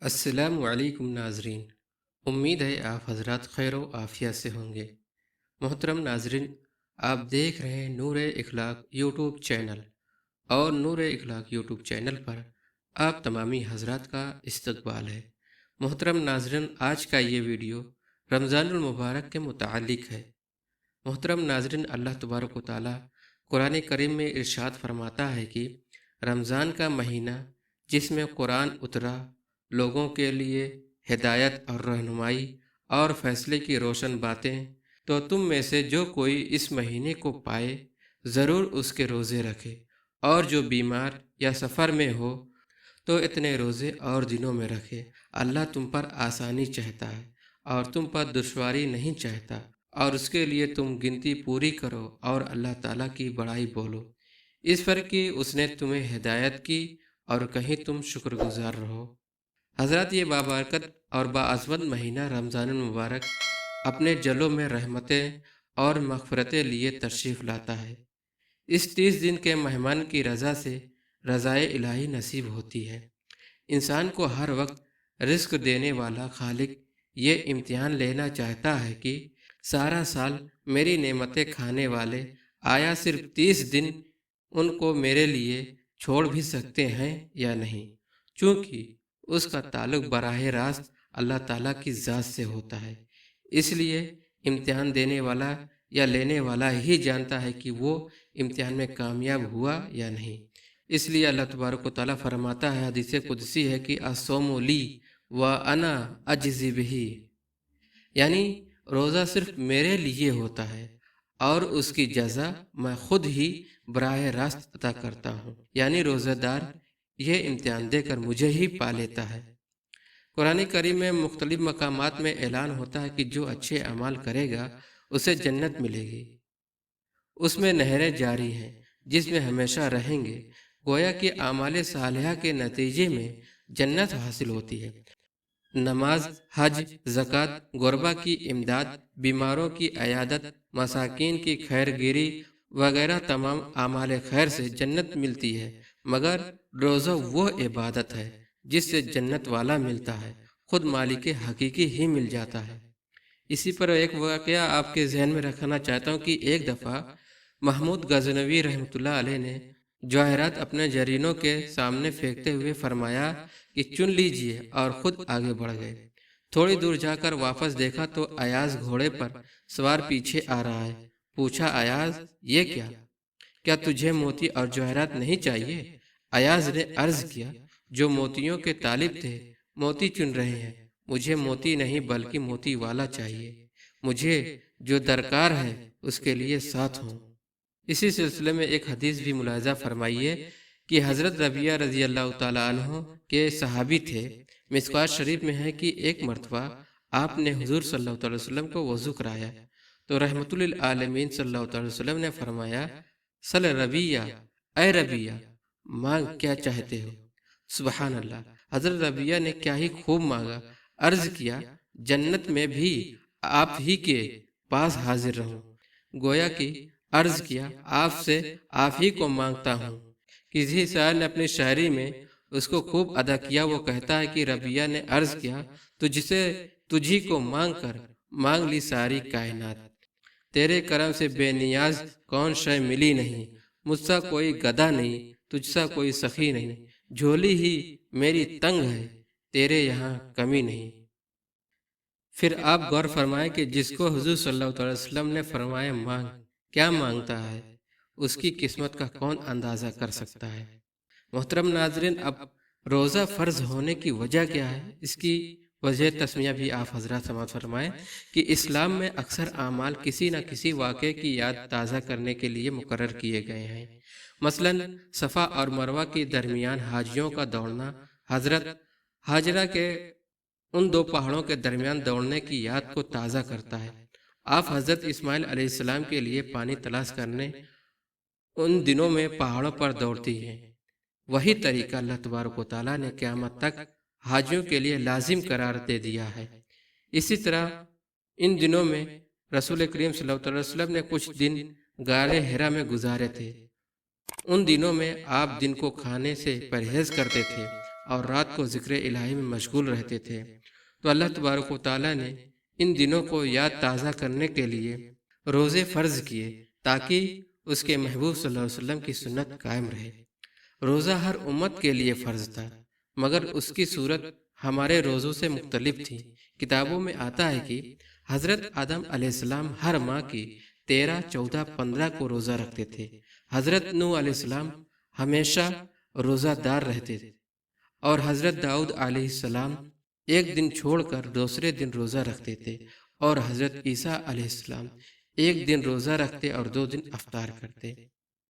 السلام علیکم ناظرین، امید ہے آپ حضرات خیر و عافیت سے ہوں گے۔ محترم ناظرین، آپ دیکھ رہے ہیں نور اخلاق یوٹیوب چینل، اور نور اخلاق یوٹیوب چینل پر آپ تمامی حضرات کا استقبال ہے۔ محترم ناظرین، آج کا یہ ویڈیو رمضان المبارک کے متعلق ہے۔ محترم ناظرین، اللہ تبارک و تعالی قرآن کریم میں ارشاد فرماتا ہے کہ رمضان کا مہینہ جس میں قرآن اترا، لوگوں کے لیے ہدایت اور رہنمائی اور فیصلے کی روشن باتیں، تو تم میں سے جو کوئی اس مہینے کو پائے ضرور اس کے روزے رکھے، اور جو بیمار یا سفر میں ہو تو اتنے روزے اور دنوں میں رکھے۔ اللہ تم پر آسانی چاہتا ہے اور تم پر دشواری نہیں چاہتا، اور اس کے لیے تم گنتی پوری کرو اور اللہ تعالیٰ کی بڑائی بولو، اس پر کہ اس نے تمہیں ہدایت کی اور کہیں تم شکر گزار رہو۔ حضرات، یہ بابرکت اور باعظمت مہینہ رمضان المبارک اپنے جلوں میں رحمتیں اور مغفرتیں لیے تشریف لاتا ہے۔ اس 30 دن کے مہمان کی رضا سے رضائے الہی نصیب ہوتی ہے۔ انسان کو ہر وقت رزق دینے والا خالق یہ امتحان لینا چاہتا ہے کہ سارا سال میری نعمتیں کھانے والے آیا صرف 30 دن ان کو میرے لیے چھوڑ بھی سکتے ہیں یا نہیں، چونکہ اس کا تعلق براہ راست اللہ تعالیٰ کی ذات سے ہوتا ہے۔ اس لیے امتحان دینے والا یا لینے والا ہی جانتا ہے کہ وہ امتحان میں کامیاب ہوا یا نہیں۔ اس لیے اللہ تبارک و تعالیٰ فرماتا ہے، حدیث قدسی ہے کہ الصوم لی وانا اجزی بہ، یعنی روزہ صرف میرے لیے ہوتا ہے اور اس کی جزا میں خود ہی براہ راست عطا کرتا ہوں، یعنی روزہ دار یہ امتحان دے کر مجھے ہی پا لیتا ہے۔ قرآن کریم میں مختلف مقامات میں اعلان ہوتا ہے کہ جو اچھے اعمال کرے گا اسے جنت ملے گی، اس میں نہریں جاری ہیں جس میں ہمیشہ رہیں گے۔ گویا کہ اعمال صالحہ کے نتیجے میں جنت حاصل ہوتی ہے۔ نماز، حج، زکوٰۃ، غربا کی امداد، بیماروں کی عیادت، مساکین کی خیر گیری وغیرہ تمام اعمال خیر سے جنت ملتی ہے، مگر روزہ وہ عبادت ہے جس سے جنت والا ملتا ہے، خود مالک حقیقی ہی مل جاتا ہے۔ اسی پر ایک واقعہ آپ کے ذہن میں رکھنا چاہتا ہوں کہ ایک دفعہ محمود غزنوی رحمۃ اللہ علیہ نے جواہرات اپنے جرینوں کے سامنے پھینکتے ہوئے فرمایا کہ چن لیجئے، اور خود آگے بڑھ گئے۔ تھوڑی دور جا کر واپس دیکھا تو ایاز گھوڑے پر سوار پیچھے آ رہا ہے۔ پوچھا، ایاز یہ کیا تجھے موتی اور جواہرات نہیں چاہیے؟ ایاز نے عرض کیا، جو موتیوں کے طالب تھے موتی چن رہے ہیں، مجھے موتی نہیں بلکہ موتی والا چاہیے، مجھے جو درکار ہے اس کے لیے ساتھ ہوں۔ اسی سلسلے میں ایک حدیث بھی ملاحظہ فرمائیے کہ حضرت ربیعہ رضی اللہ تعالیٰ عنہ کے صحابی تھے۔ مشکوٰۃ شریف میں ہے کہ ایک مرتبہ آپ نے حضور صلی اللہ علیہ وسلم کو وضو کرایا تو رحمت للعالمین صلی اللہ علیہ وسلم نے فرمایا، صل ربیعہ، اے ربیعہ، مانگ کیا چاہتے ہو؟ سبحان اللہ، حضرت ربیعہ نے کیا ہی خوب مانگا۔ عرض کیا، جنت میں بھی آپ ہی کے پاس حاضر رہوں۔ گویا کہ عرض کیا، آپ سے آپ ہی کو مانگتا ہوں۔ کسی شاعر نے اپنی شاعری میں اس کو خوب ادا کیا۔ وہ کہتا ہے کہ ربیعہ نے عرض کیا، تجھی کو مانگ کر مانگ لی ساری کائنات، تیرے کرم سے بے نیاز کون شے ملی نہیں، مجھ سا کوئی گدھا نہیں، تجھ سا کوئی سخی نہیں، جھولی ہی میری تنگ ہے، تیرے یہاں کمی نہیں۔ پھر آپ غور فرمائیں کہ جس کو حضور صلی اللہ علیہ وسلم نے فرمایا مانگ، کیا مانگتا ہے، اس کی قسمت کا کون اندازہ کر سکتا ہے۔ محترم ناظرین، اب روزہ فرض ہونے کی وجہ کیا ہے؟ اس کی وجہ تسمیہ بھی آپ حضرات سماعت فرمائیں کہ اسلام میں اکثر اعمال کسی نہ کسی واقعے کی یاد تازہ کرنے کے لیے مقرر کیے گئے ہیں۔ مثلا صفا اور مروہ کے درمیان حاجیوں کا دوڑنا حضرت حاجرہ کے ان دو پہاڑوں کے درمیان دوڑنے کی یاد کو تازہ کرتا ہے۔ آپ حضرت اسماعیل علیہ السلام کے لیے پانی تلاش کرنے ان دنوں میں پہاڑوں پر دوڑتی ہیں۔ وہی طریقہ اللہ تبارک و تعالیٰ نے قیامت تک حاجیوں کے لیے لازم قرار دے دیا ہے۔ اسی طرح ان دنوں میں رسول کریم صلی اللہ علیہ وسلم نے کچھ دن غار حرا میں گزارے تھے۔ ان دنوں میں آپ دن کو کھانے سے پرہیز کرتے تھے اور رات کو ذکر الہی میں مشغول رہتے تھے۔ تو اللہ تبارک و تعالیٰ نے ان دنوں کو یاد تازہ کرنے کے لیے روزے فرض کیے تاکہ اس کے محبوب صلی اللہ علیہ وسلم کی سنت قائم رہے۔ روزہ ہر امت کے لیے فرض تھا، مگر اس کی صورت ہمارے روزوں سے مختلف تھی۔ کتابوں میں آتا ہے کہ حضرت آدم علیہ السلام ہر ماہ کی 13، 14، 15 کو روزہ رکھتے تھے۔ حضرت نوح علیہ السلام ہمیشہ روزہ دار رہتے تھے، اور حضرت داؤد علیہ السلام ایک دن چھوڑ کر دوسرے دن روزہ رکھتے تھے، اور حضرت عیسیٰ علیہ السلام ایک دن روزہ رکھتے اور 2 دن افطار کرتے۔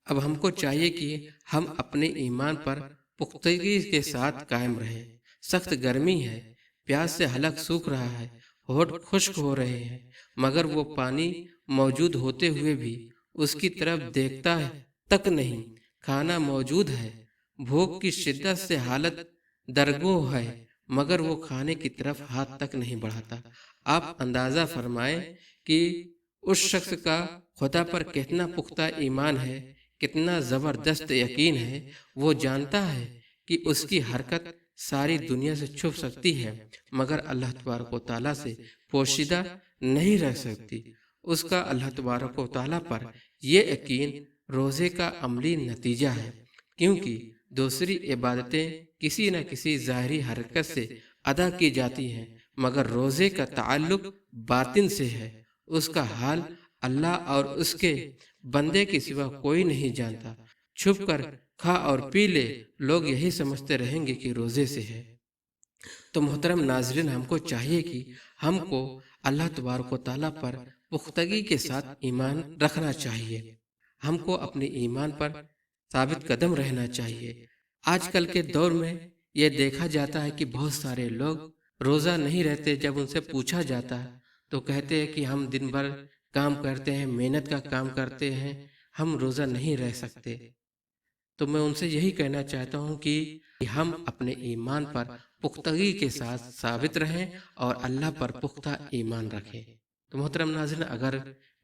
اب ہم کو چاہیے کہ ہم اپنے ایمان پر پختگی کے ساتھ قائم رہیں۔ سخت گرمی ہے، پیاس سے حلق سوکھ رہا ہے، ہونٹ خشک ہو رہے ہیں، مگر وہ پانی موجود ہوتے ہوئے بھی اس کی طرف دیکھتا تک نہیں۔ کھانا موجود ہے، بھوک کی شدت سے حالت درگو ہے، مگر وہ کھانے کی طرف ہاتھ تک نہیں بڑھاتا۔ آپ اندازہ فرمائیں کہ اس شخص کا خدا پر کتنا پختہ ایمان ہے، کتنا زبردست یقین ہے۔ وہ جانتا ہے کہ اس کی حرکت ساری دنیا سے چھپ سکتی ہے، مگر اللہ تبارک و تعالیٰ سے پوشیدہ نہیں رہ سکتی۔ اس کا اللہ تبارک و تعالیٰ پر یہ یقین روزے کا عملی نتیجہ ہے، کیونکہ دوسری عبادتیں کسی نہ کسی ظاہری حرکت سے ادا کی جاتی ہیں، مگر روزے کا تعلق باطن سے ہے۔ اس کا حال اللہ اور اس کے بندے کے سوا کوئی نہیں جانتا۔ چھپ کر کھا اور پی لے، لوگ یہی سمجھتے رہیں گے کہ روزے سے ہے۔ تو محترم ناظرین، ہم کو چاہیے کہ ہم کو اللہ تبارک و تعالیٰ پر پختگی کے ساتھ ایمان رکھنا چاہیے۔ ہم کو اپنے ایمان پر ثابت قدم رہنا چاہیے۔ آج کل کے دور میں یہ دیکھا جاتا ہے کہ بہت سارے لوگ روزہ نہیں رہتے۔ جب ان سے پوچھا جاتا ہے تو کہتے ہیں کہ ہم دن بھر کام کرتے ہیں، محنت کا کام کرتے ہیں، ہم روزہ نہیں رہ سکتے۔ تو میں ان سے یہی کہنا چاہتا ہوں کہ ہم اپنے ایمان پر پختگی کے ساتھ ثابت رہیں اور اللہ پر پختہ ایمان رکھیں۔ تو محترم ناظرین، اگر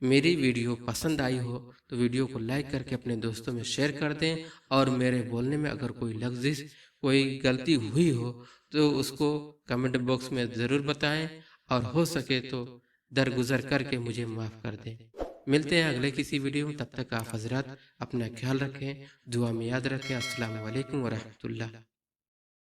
میری ویڈیو پسند آئی ہو تو ویڈیو کو لائک کر کے اپنے دوستوں میں شیئر کر دیں، اور میرے بولنے میں اگر کوئی لفظ، کوئی غلطی ہوئی ہو تو اس کو کمنٹ باکس میں ضرور بتائیں، اور ہو سکے تو درگزر کر کے مجھے معاف کر دیں۔ ملتے ہیں اگلے کسی ویڈیو میں، تب تک آپ حضرات اپنا خیال رکھیں، دعا میں یاد رکھیں۔ السلام علیکم ورحمۃ اللہ۔